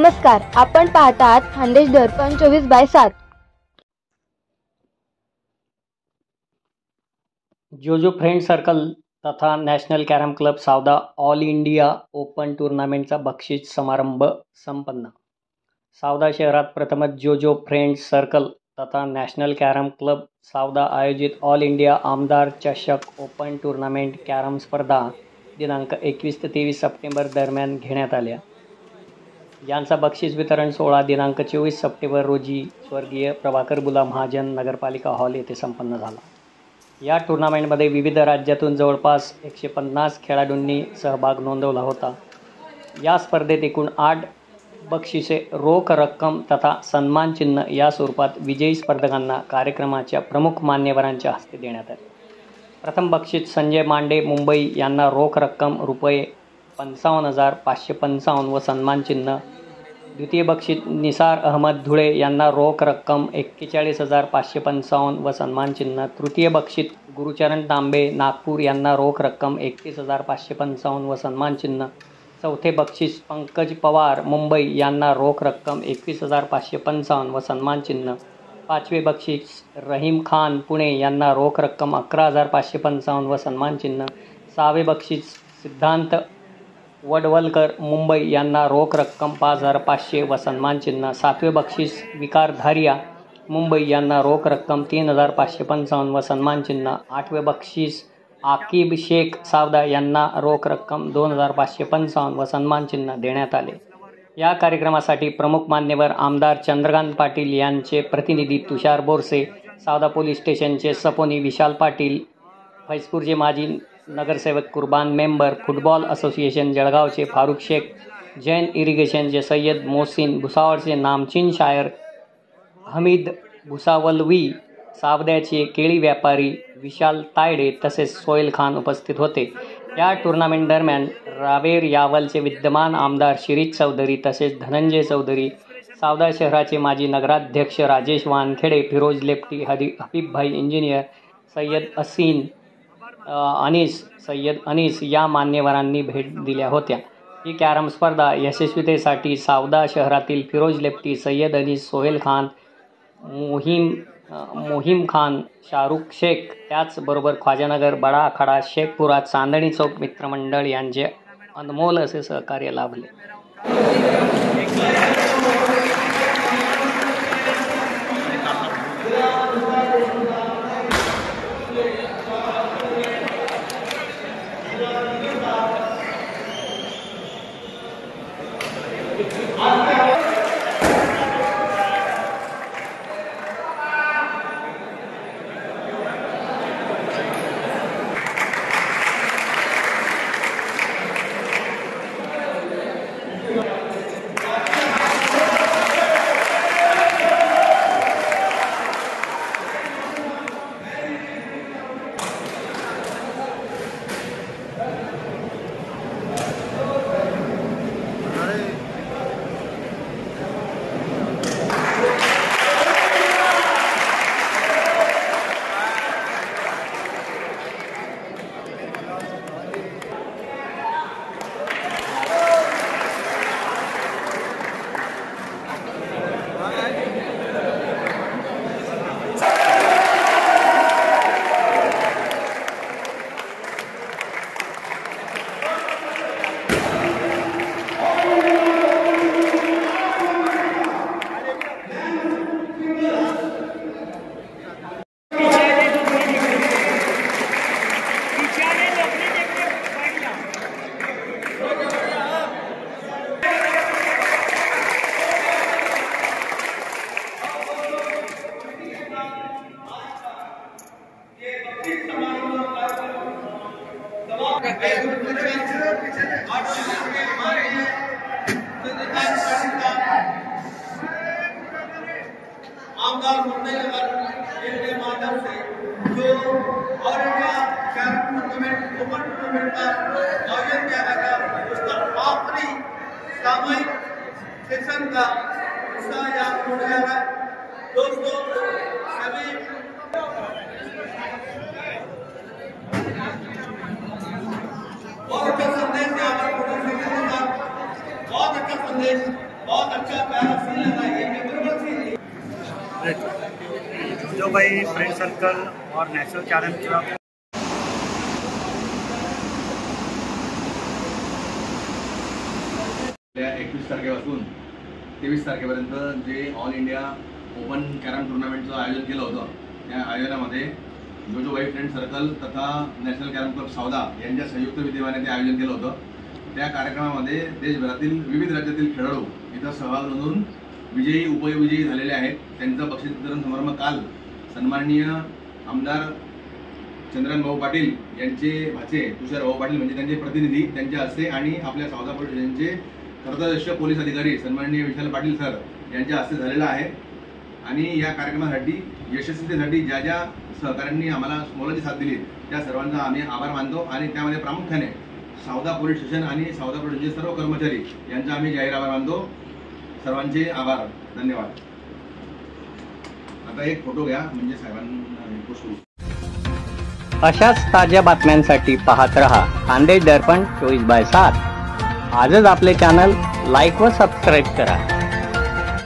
नमस्कार, आपण पाहतात खानदेश दर्पण 24/7। जो फ्रेंड सर्कल तथा national carrom club Savda all India open टूर्नामेंटचा बक्षीस समारंभ संपन्न। सावदा शहरात प्रथमच जो फ्रेंड सर्कल तथा नॅशनल कॅरम क्लब सावदा आयोजित ऑल इंडिया आमदार चषक ओपन टूर्नामेंट कॅरम स्पर्धा दिनांक 21 ते 23 सप्टेंबर दरम्यान घेण्यात आल्या। यांचा बक्षीस वितरण सोहळा दिनांक 24 सप्टेंबर रोजी स्वर्गीय प्रभाकर बुला महाजन नगरपालिका हॉल येथे संपन्न झाला। या टूर्नामेंटमध्ये विविध राज्यातून जवळपास 150 खेळाडूंनी सहभाग नोंदवला होता। या स्पर्धेत एकूण 8 बक्षिसे, रोख रक्कम तथा सन्मान चिन्ह या स्वरूपात विजयी स्पर्धकांना कार्यक्रमाच्या प्रमुख मान्यवरांच्या हस्ते देण्यात आले। प्रथम बक्षीस संजय मांडे मुंबई यांना रोख रक्कम ₹55,555 व सन्मान चिन्ह। द्वितीय बक्षीस निसार अहमद धुळे यांना रोख रक्कम 41,555 व सन्मान चिन्ह। तृतीय बक्षीस गुरुचरण तांबे नागपूर यांना रोख रक्कम 31,555 व सन्मान चिन्ह। चौथे बक्षीस पंकज पवार मुंबई यांना रोख रक्कम 21,555 व सन्मान चिन्ह। पाचवे बक्षीस रहीम खान पुणे यांना रोख रक्कम 11,555 व सन्मान चिन्ह। सहावे बक्षीस सिद्धांत वडवलकर मुंबई यांना रोख रक्कम 5,500 व सन्मान चिन्ह। सातवे बक्षीस विकार धारिया मुंबई यांना रोख रक्कम 3,555 व सन्मान चिन्ह। आठवे बक्षीस आकिब शेख सावदा यांना रोख रक्कम 2,555 व सन्मान चिन्ह देण्यात आले। या कार्यक्रमासाठी प्रमुख मान्यवर आमदार चंद्रकांत पाटील यांचे प्रतिनिधी तुषार बोरसे, सावदा पोलीस स्टेशनचे सपोनी विशाल पाटील, फैजपूरचे माजी नगरसेवक कुर्बान मेंबर, फुटबॉल असोसिएशन जळगावचे फारुख शेख, जैन इरिगेशनचे सय्यद मोहसिन, भुसावळचे नामचीन शायर हमीद भुसावलवी, सावद्याचे केळी व्यापारी विशाल तायडे तसेच सोहेल खान उपस्थित होते। या टूर्नामेंट दरम्यान रावेर यावलचे विद्यमान आमदार शिरीष चौधरी तसेच धनंजय चौधरी, सावदा शहराचे माजी नगराध्यक्ष राजेश वानखेडे, फिरोज लेफ्टी, हबीबभाई इंजिनियर, सय्यद अनीस या मान्यवरांनी भेट दिल्या होत्या। ही कॅरम स्पर्धा यशस्वीतेसाठी सावदा शहरातील फिरोज लेफ्टी, सय्यद अनीस, सोहेल खान, मोहिम खान, शाहरुख शेख, त्याचबरोबर ख्वाजानगर, बडा आखाडा, शेखपुरा, चांदणी चौक मित्रमंडळ यांचे अनमोल असे सहकार्य लाभले। आमदार मुंबई नगर के माध्यम से जो all India carrom tournament open tournament का आयोजन किया गया था, उसका आखिरी सामूहिक सेशन का हिस्सा यहाँ हो गया है। दोस्तों सभी बहुत अच्छा संदेश यहाँ पर बहुत अच्छा संदेश, बहुत मुंबई फ्रेंड सर्कल और नेशनल चैलेंज क्लब त्या 21 तारखेपासून 23 तारखेपर्यंत जे ऑल इंडिया ओपन कॅरम टुर्नामेंटचं आयोजन केलं होतं, त्या आयोजनामध्ये जोजोबाई फ्रेंड सर्कल तथा नॅशनल कॅरम क्लब सावदा यांच्या संयुक्त विद्यमाने ते आयोजन केलं होतं. त्या कार्यक्रमामध्ये देशभरातील विविध राज्यातील खेळाडू इथं सहभाग नोंदवून विजयी उपविजयी झालेले आहेत. त्यांचं बक्षीस वितरण समारंभ काल सन्माननीय आमदार चंद्रन भाऊ पाटील यांचे भाचे तुषार भाऊ पाटील म्हणजे त्यांचे प्रतिनिधी त्यांच्या हस्ते आणि आपल्या सावदा पोलीस स्टेशनचे कर्तव्यदक्ष पोलीस अधिकारी सन्माननीय विशाल पाटील सर यांच्या हस्ते झालेला आहे. आणि या कार्यक्रमासाठी यशस्वीतेसाठी ज्या ज्या सहकाऱ्यांनी आम्हाला मोलाची साथ दिली त्या सर्वांचा आम्ही आभार मानतो. आणि त्यामध्ये प्रामुख्याने सावदा पोलीस स्टेशन आणि सावदा पोलीस स्टेशनचे सर्व कर्मचारी यांचा आम्ही जाहीर आभार मानतो. सर्वांचे आभार, धन्यवाद. आता एक फोटो घ्या म्हणजे साहेबांना पोस्ट करू. अशाच ताज्या बातम्यांसाठी पाहत रहा खानदेश दर्पण 24/7. आजच आपले चॅनल लाईक व सबस्क्राईब करा.